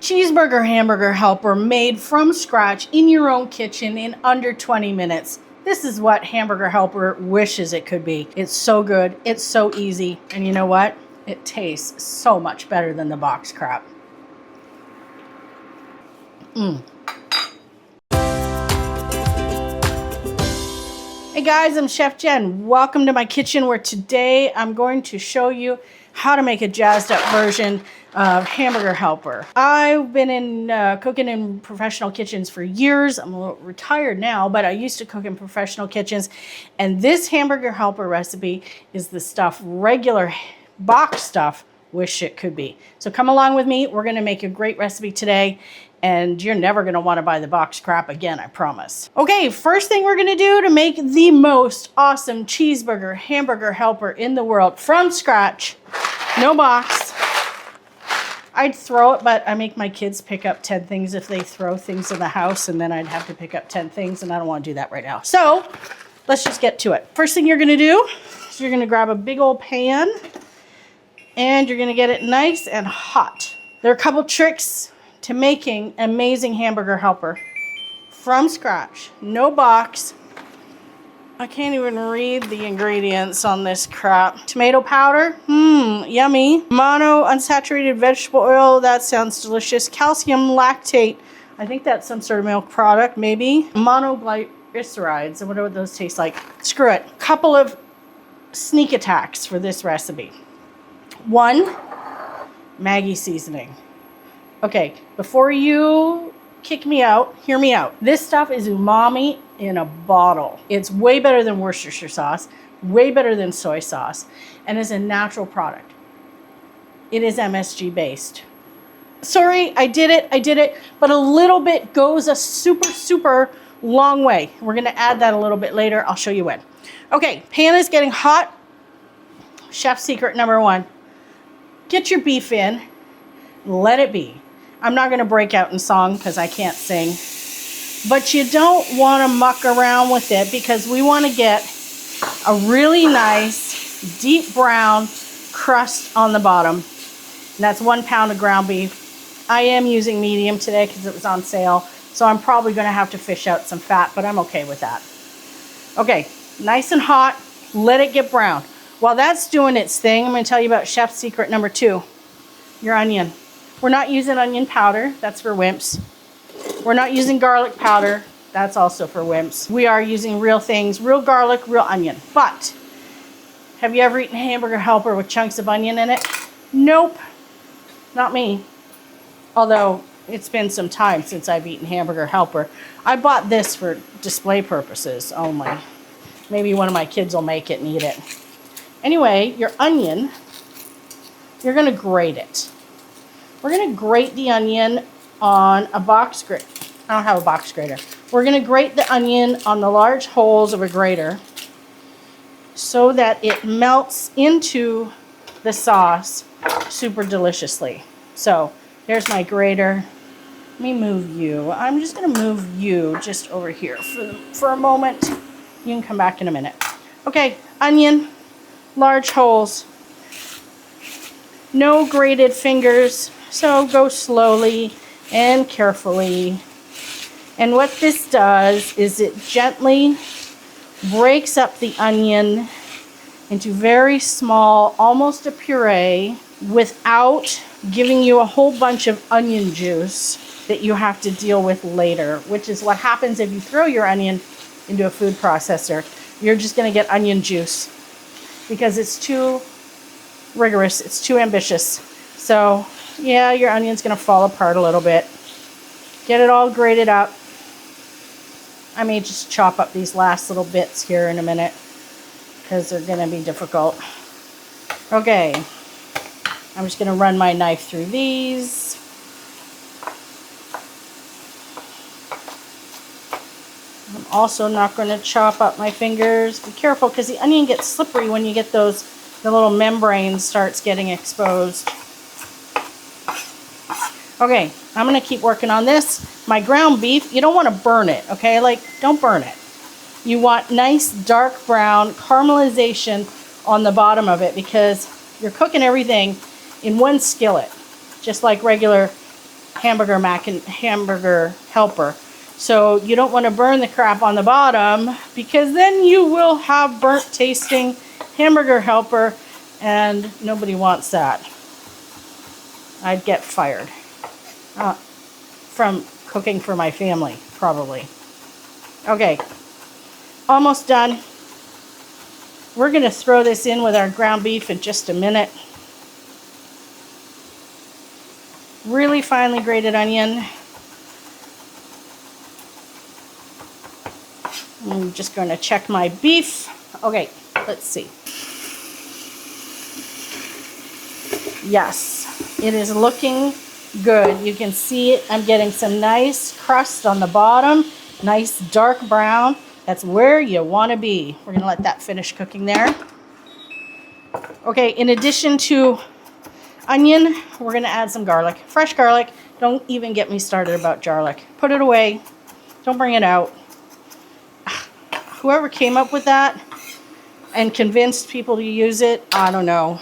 Cheeseburger Hamburger Helper made from scratch in your own kitchen in under 20 minutes. This is what Hamburger Helper wishes it could be. It's so good, it's so easy, and you know what? It tastes so much better than the box crap. Hey guys, I'm Chef Jen. Welcome to my kitchen where today I'm going to show you how to make a jazzed up version of Hamburger Helper. I've been cooking in professional kitchens for years. I'm a little retired now, but I used to cook in professional kitchens. And this Hamburger Helper recipe is the stuff, regular box stuff, wish it could be. So come along with me. We're gonna make a great recipe today. And you're never gonna wanna buy the box crap again, I promise. Okay, first thing we're gonna do to make the most awesome cheeseburger hamburger helper in the world from scratch, no box. I'd throw it, but I make my kids pick up 10 things if they throw things in the house, and then I'd have to pick up 10 things, and I don't wanna do that right now. So, let's just get to it. First thing you're gonna do is you're gonna grab a big old pan, and you're gonna get it nice and hot. There are a couple tricks to making an amazing hamburger helper from scratch, no box. I can't even read the ingredients on this crap. Tomato powder, yummy. Mono unsaturated vegetable oil, that sounds delicious. Calcium lactate, I think that's some sort of milk product, maybe. Monoglycerides, I wonder what those taste like. Screw it. Couple of sneak attacks for this recipe. 1, Maggi seasoning. Okay, before you kick me out, hear me out. This stuff is umami in a bottle. It's way better than Worcestershire sauce, way better than soy sauce, and is a natural product. It is MSG based. Sorry, I did it, but a little bit goes a super long way. We're gonna add that a little bit later. I'll show you when. Okay, pan is getting hot. Chef secret number 1. Get your beef in, let it be. I'm not going to break out in song because I can't sing. But you don't want to muck around with it because we want to get a really nice deep brown crust on the bottom. And that's 1 pound of ground beef. I am using medium today because it was on sale. So I'm probably going to have to fish out some fat, but I'm okay with that. Okay, nice and hot. Let it get brown. While that's doing its thing, I'm going to tell you about chef secret number 2, your onion. We're not using onion powder, that's for wimps. We're not using garlic powder, that's also for wimps. We are using real things, real garlic, real onion. But, have you ever eaten a hamburger helper with chunks of onion in it? Nope, not me. Although, it's been some time since I've eaten hamburger helper. I bought this for display purposes only. Maybe one of my kids will make it and eat it. Anyway, your onion, you're gonna grate it. We're gonna grate the onion on a box grater. I don't have a box grater. We're gonna grate the onion on the large holes of a grater so that it melts into the sauce super deliciously. So there's my grater. Let me move you. I'm just gonna move you just over here for a moment. You can come back in a minute. Okay, onion, large holes. No grated fingers. So go slowly and carefully. And what this does is it gently breaks up the onion into very small, almost a puree, without giving you a whole bunch of onion juice that you have to deal with later, which is what happens if you throw your onion into a food processor. You're just gonna get onion juice because it's too rigorous, it's too ambitious. So, yeah, your onion's gonna fall apart a little bit. Get it all grated up. I may just chop up these last little bits here in a minute because they're gonna be difficult. Okay, I'm just gonna run my knife through these. I'm also not gonna chop up my fingers. Be careful because the onion gets slippery when you get the little membrane starts getting exposed. Okay, I'm gonna keep working on this. My ground beef, you don't wanna burn it, okay? Like, don't burn it. You want nice dark brown caramelization on the bottom of it because you're cooking everything in one skillet, just like regular hamburger helper. So you don't want to burn the crap on the bottom, because then you will have burnt tasting hamburger helper, and nobody wants that. I'd get fired from cooking for my family, probably. Okay, almost done. We're going to throw this in with our ground beef in just a minute. Really finely grated onion. I'm just going to check my beef. Okay, let's see. Yes, it is looking good. You can see it. I'm getting some nice crust on the bottom. Nice dark brown. That's where you want to be. We're going to let that finish cooking there. Okay, in addition to onion, we're going to add some garlic. Fresh garlic. Don't even get me started about garlic. Put it away. Don't bring it out. Whoever came up with that and convinced people to use it, I don't know,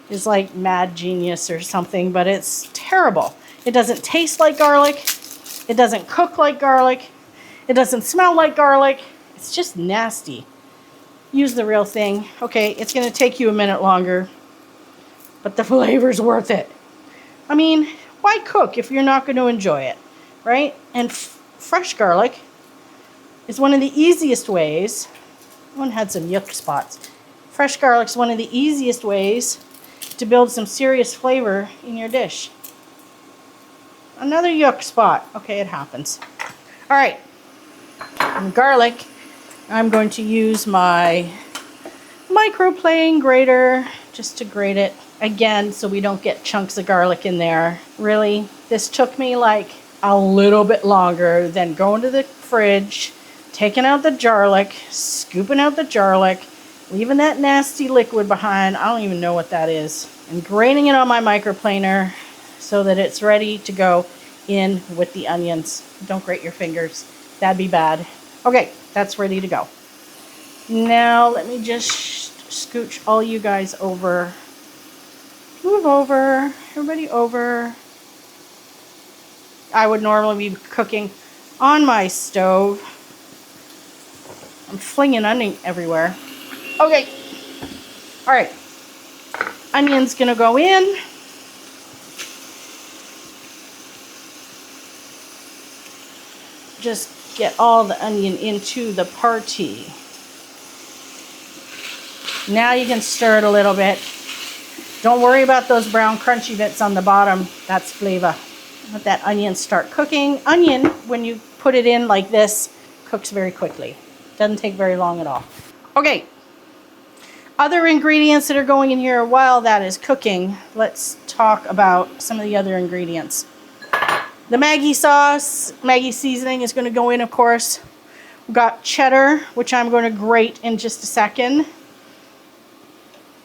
is like mad genius or something, but it's terrible. It doesn't taste like garlic. It doesn't cook like garlic. It doesn't smell like garlic. It's just nasty. Use the real thing. Okay, it's going to take you a minute longer, but the flavor's worth it. I mean, why cook if you're not going to enjoy it, right? And fresh garlic is one of the easiest ways. One had some yuck spots. Fresh garlic is one of the easiest ways to build some serious flavor in your dish. Another yuck spot. Okay, it happens. All right. And garlic, I'm going to use my microplane grater just to grate it again so we don't get chunks of garlic in there. Really, this took me like a little bit longer than going to the fridge, taking out the garlic, scooping out the garlic, leaving that nasty liquid behind. I don't even know what that is. And grating it on my microplaner so that it's ready to go in with the onions. Don't grate your fingers. That'd be bad. Okay, that's ready to go. Now let me just scooch all you guys over. Move over. Everybody over. I would normally be cooking on my stove. I'm flinging onion everywhere. Okay. All right. Onion's gonna go in. Just get all the onion into the party. Now you can stir it a little bit. Don't worry about those brown crunchy bits on the bottom. That's flavor. Let that onion start cooking. Onion, when you put it in like this, cooks very quickly. Doesn't take very long at all. Okay. Other ingredients that are going in here while that is cooking, let's talk about some of the other ingredients. The Maggi sauce, Maggi seasoning is going to go in, of course. We've got cheddar, which I'm going to grate in just a second.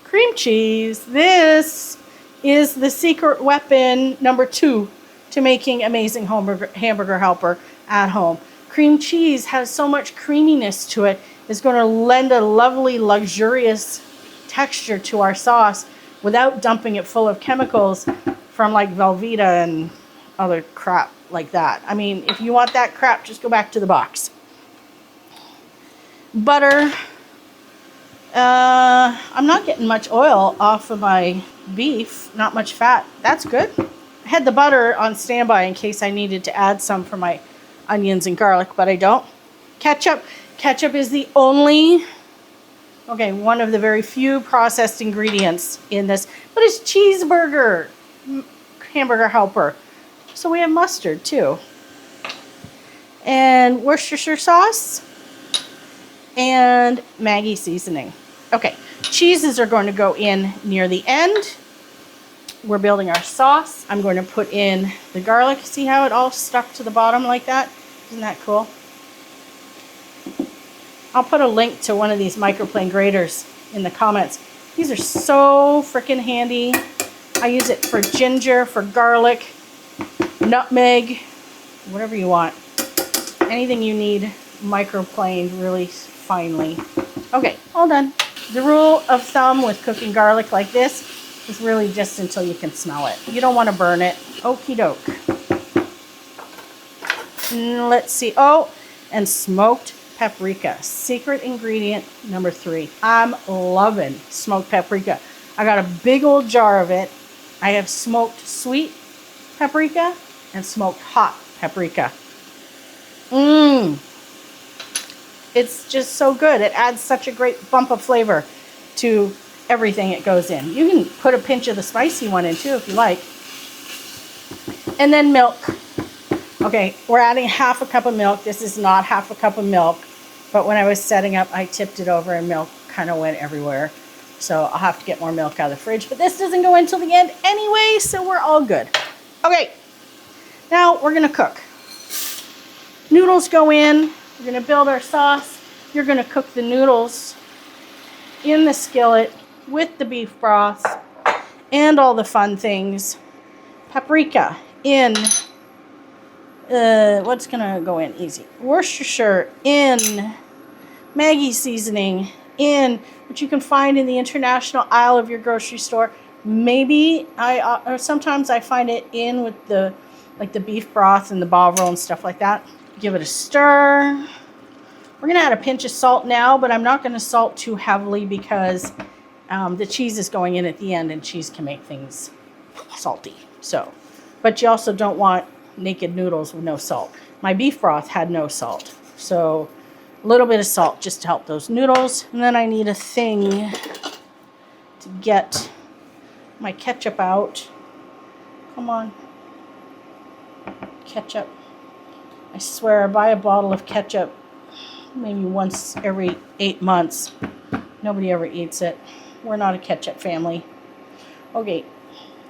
Cream cheese. This is the secret weapon number 2 to making amazing hamburger helper at home. Cream cheese has so much creaminess to it. It's going to lend a lovely, luxurious texture to our sauce without dumping it full of chemicals from like Velveeta and other crap like that. I mean, if you want that crap, just go back to the box. Butter. I'm not getting much oil off of my beef. Not much fat. That's good. I had the butter on standby in case I needed to add some for my onions and garlic, but I don't. Ketchup. Ketchup is the only, one of the very few processed ingredients in this, but it's cheeseburger hamburger helper. So we have mustard too. And Worcestershire sauce and Maggi seasoning. Okay, cheeses are going to go in near the end. We're building our sauce. I'm going to put in the garlic. See how it all stuck to the bottom like that? Isn't that cool? I'll put a link to one of these microplane graters in the comments. These are so freaking handy. I use it for ginger, for garlic, nutmeg, whatever you want. Anything you need microplaned really finely. Okay, all done. The rule of thumb with cooking garlic like this is really just until you can smell it. You don't want to burn it. Okie doke. Let's see. Oh, and smoked paprika. Secret ingredient number 3. I'm loving smoked paprika. I got a big old jar of it. I have smoked sweet paprika and smoked hot paprika. It's just so good. It adds such a great bump of flavor to everything it goes in. You can put a pinch of the spicy one in too if you like. And then milk. Okay, we're adding half a cup of milk. This is not half a cup of milk, but when I was setting up, I tipped it over and milk kind of went everywhere. So I'll have to get more milk out of the fridge, but this doesn't go until the end anyway, so we're all good. Okay, now we're gonna cook. Noodles go in. We're gonna build our sauce. You're gonna cook the noodles in the skillet with the beef broth and all the fun things. Paprika in, what's gonna go in easy? Worcestershire in, Maggi seasoning in, which you can find in the international aisle of your grocery store. Maybe or sometimes I find it in with the beef broth and the bovril and stuff like that. Give it a stir. We're gonna add a pinch of salt now, but I'm not gonna salt too heavily because the cheese is going in at the end, and cheese can make things salty. So, but you also don't want naked noodles with no salt. My beef broth had no salt, so a little bit of salt just to help those noodles. And then I need a thing to get my ketchup out. Come on, ketchup. I swear I buy a bottle of ketchup maybe once every 8 months. Nobody ever eats it. We're not a ketchup family. Okay,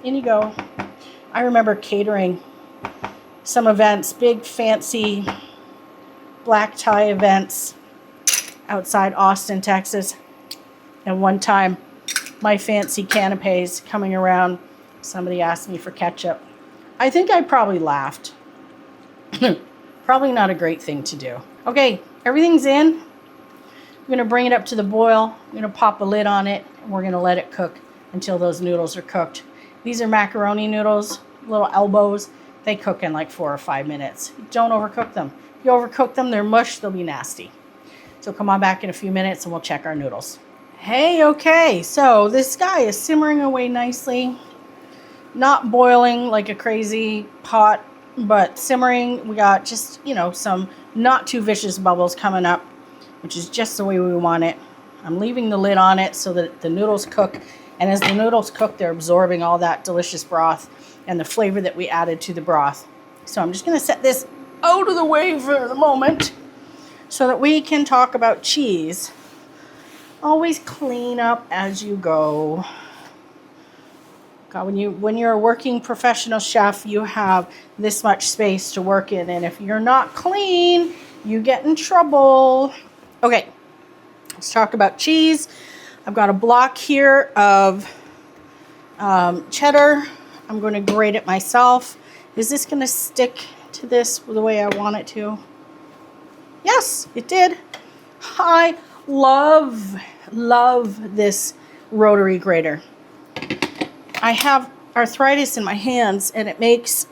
in you go. I remember catering some events, big fancy black tie events outside Austin, Texas. And one time, my fancy canapes coming around, somebody asked me for ketchup. I think I probably laughed. Probably not a great thing to do. Okay, everything's in. I'm gonna bring it up to the boil. I'm gonna pop a lid on it, and we're gonna let it cook until those noodles are cooked. These are macaroni noodles, little elbows. They cook in like 4 or 5 minutes. Don't overcook them. If you overcook them, they're mush, they'll be nasty. So come on back in a few minutes and we'll check our noodles. Hey, okay, so this guy is simmering away nicely. Not boiling like a crazy pot, but simmering. We got just, some not too vicious bubbles coming up, which is just the way we want it. I'm leaving the lid on it so that the noodles cook. And as the noodles cook, they're absorbing all that delicious broth and the flavor that we added to the broth. So I'm just going to set this out of the way for the moment so that we can talk about cheese. Always clean up as you go. God, when you're a working professional chef, you have this much space to work in, and if you're not clean, you get in trouble. Okay, let's talk about cheese. I've got a block here of cheddar. I'm going to grate it myself. Is this going to stick to this the way I want it to? Yes, it did. I love this rotary grater. I have arthritis in my hands, and it makes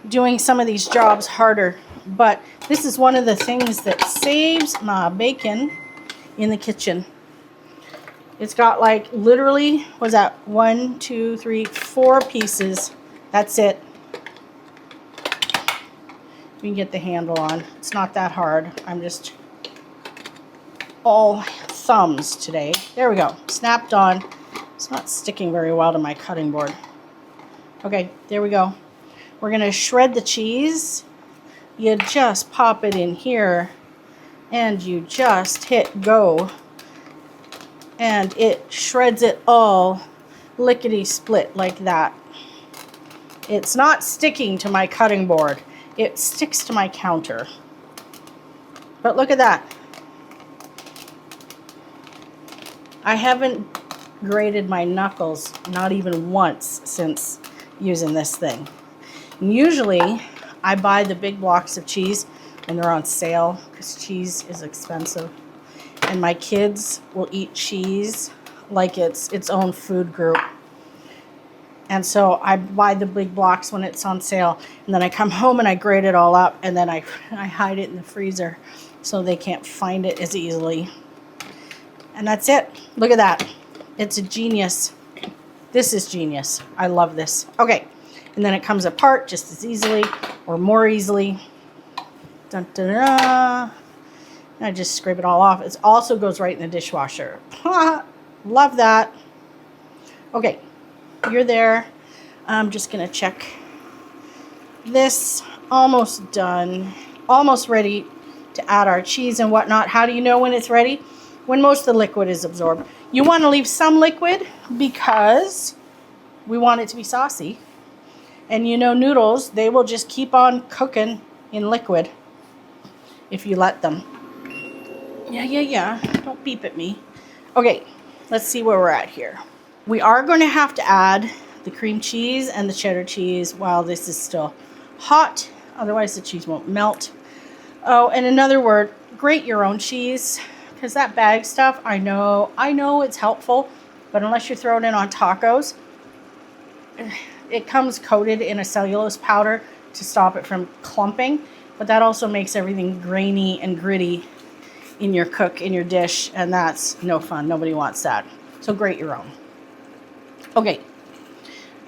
doing some of these jobs harder. But this is one of the things that saves my bacon in the kitchen. It's got like literally, was that 1, 2, 3, 4 pieces. That's it. You can get the handle on. It's not that hard. I'm just all thumbs today. There we go. Snapped on. It's not sticking very well to my cutting board. Okay, there we go. We're going to shred the cheese. You just pop it in here and you just hit go. And it shreds it all lickety-split like that. It's not sticking to my cutting board. It sticks to my counter. But look at that. I haven't grated my knuckles not even once since using this thing. And usually I buy the big blocks of cheese when they're on sale because cheese is expensive. And my kids will eat cheese like it's its own food group. And so I buy the big blocks when it's on sale, and then I come home and I grate it all up, and then I hide it in the freezer so they can't find it as easily. And that's it. Look at that. It's a genius. This is genius. I love this. Okay, and then it comes apart just as easily or more easily. Dun, dun, dun. I just scrape it all off. It also goes right in the dishwasher. Love that. Okay, you're there. I'm just gonna check this. Almost done. Almost ready to add our cheese and whatnot. How do you know when it's ready? When most of the liquid is absorbed. You want to leave some liquid because we want it to be saucy. And you know noodles, they will just keep on cooking in liquid if you let them. Yeah. Don't beep at me. Okay, let's see where we're at here. We are going to have to add the cream cheese and the cheddar cheese while this is still hot. Otherwise the cheese won't melt. Oh, and another word, grate your own cheese. Because that bag stuff, I know it's helpful, but unless you're throwing it on tacos, it comes coated in a cellulose powder to stop it from clumping, but that also makes everything grainy and gritty in your dish, and that's no fun. Nobody wants that. So grate your own. Okay,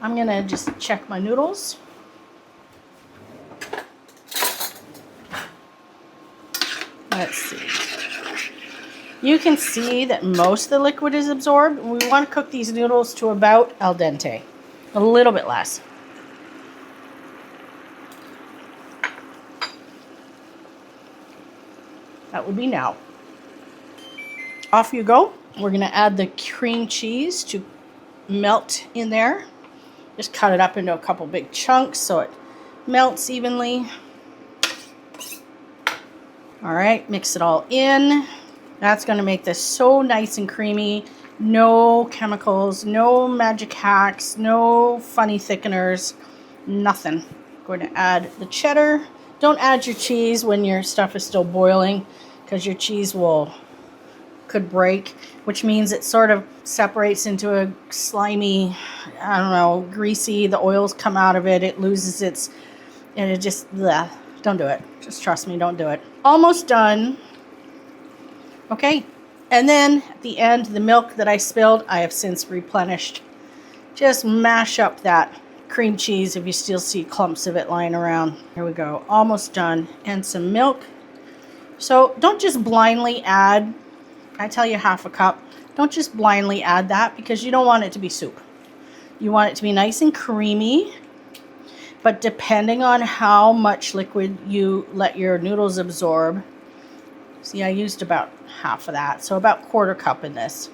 I'm gonna just check my noodles. Let's see. You can see that most of the liquid is absorbed. We want to cook these noodles to about al dente, a little bit less. That would be now. Off you go. We're going to add the cream cheese to melt in there. Just cut it up into a couple big chunks so it melts evenly. All right, mix it all in. That's going to make this so nice and creamy. No chemicals, no magic hacks, no funny thickeners, nothing. Going to add the cheddar. Don't add your cheese when your stuff is still boiling because your cheese could break, which means it sort of separates into a slimy, I don't know, greasy, the oils come out of it, it loses its, and it just, bleh. Don't do it. Just trust me, don't do it. Almost done. Okay, and then at the end, the milk that I spilled, I have since replenished. Just mash up that cream cheese if you still see clumps of it lying around. Here we go, almost done. And some milk. So don't just blindly add, I tell you, half a cup. Don't just blindly add that because you don't want it to be soup. You want it to be nice and creamy, but depending on how much liquid you let your noodles absorb, see, I used about half of that, so about 1/4 cup in this.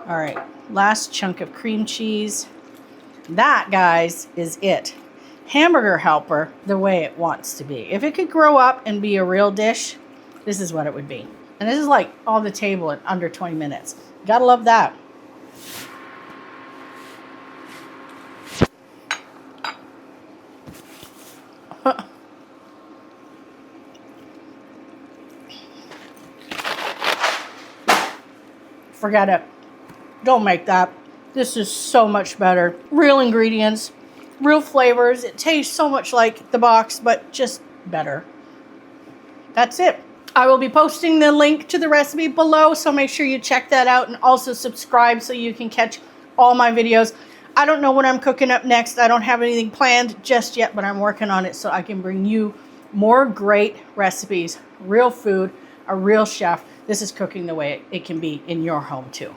All right, last chunk of cream cheese. That, guys, is it. Hamburger helper the way it wants to be. If it could grow up and be a real dish, this is what it would be. And this is like on the table in under 20 minutes. Gotta love that. Forget it. Don't make that. This is so much better. Real ingredients, real flavors. It tastes so much like the box, but just better. That's it. I will be posting the link to the recipe below, so make sure you check that out and also subscribe so you can catch all my videos. I don't know what I'm cooking up next. I don't have anything planned just yet, but I'm working on it so I can bring you more great recipes, real food, a real chef. This is cooking the way it can be in your home too.